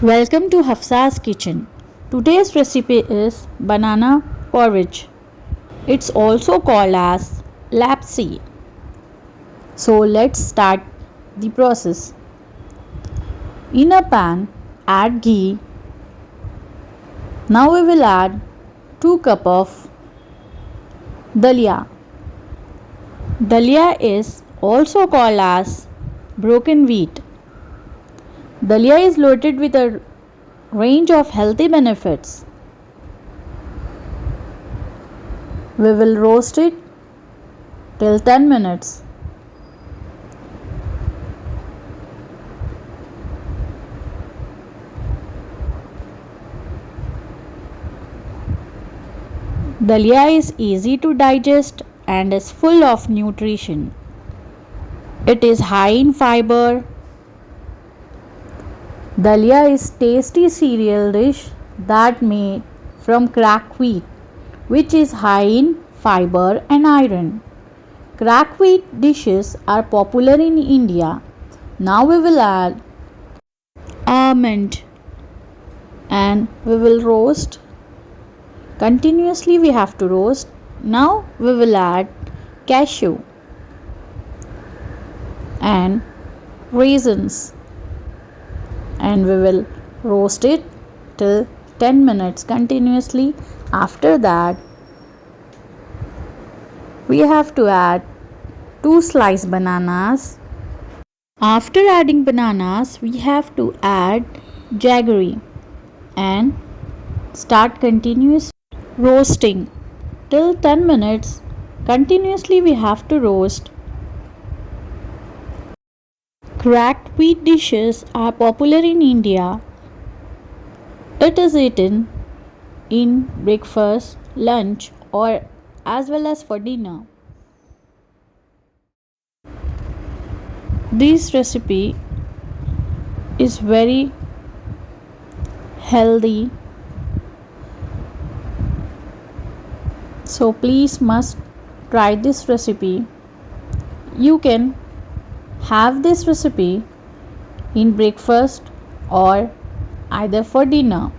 Welcome to Hafsa's kitchen. Today's recipe is banana porridge. It's also called as lapsi. So let's start the process. In a pan, add ghee. Now we will add 2 cup of dalia. Dalia is also called as broken wheat. Dalia is loaded with a range of healthy benefits. We will roast it till 10 minutes. Dalia is easy to digest and is full of nutrition. It is high in fiber. Dalia is tasty cereal dish that made from cracked wheat, which is high in fiber and iron. Cracked wheat dishes are popular in India. Now we will add almond and we will roast. Continuously we have to roast. Now we will add cashew and raisins and we will roast it till 10 minutes continuously. After that we have to add 2 sliced bananas. After adding bananas we have to add jaggery and start continuous roasting till 10 minutes. Continuously we have to roast. Cracked wheat dishes are popular in India. It is eaten in breakfast, lunch, or as well as for dinner. This recipe is very healthy, so please must try this recipe. You can have this recipe in breakfast or either for dinner.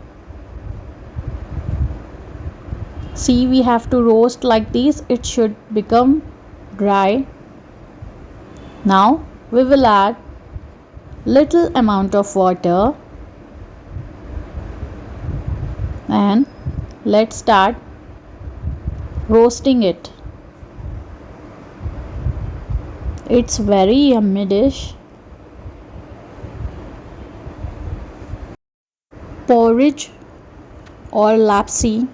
See, we have to roast like this, it should become dry. Now we will add little amount of water and let's start roasting it. It's very yummy dish. Porridge or lapsi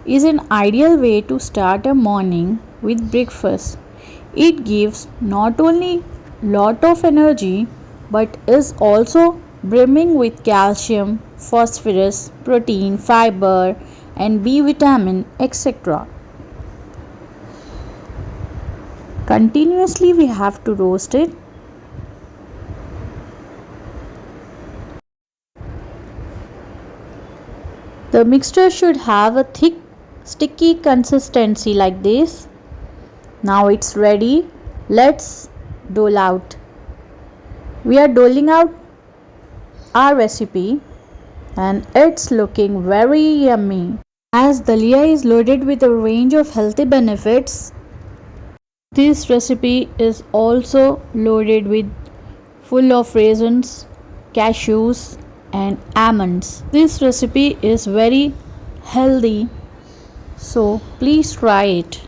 is an ideal way to start a morning with breakfast. It gives not only lot of energy but is also brimming with calcium, phosphorus, protein, fiber and B vitamin, etc. Continuously we have to roast it. The mixture should have a thick sticky consistency like this. Now it's ready. Let's dole out. We are doling out our recipe and it's looking very yummy. As dalia is loaded with a range of healthy benefits, this recipe is also loaded with full of raisins, cashews and almonds. This recipe is very healthy, so please try it.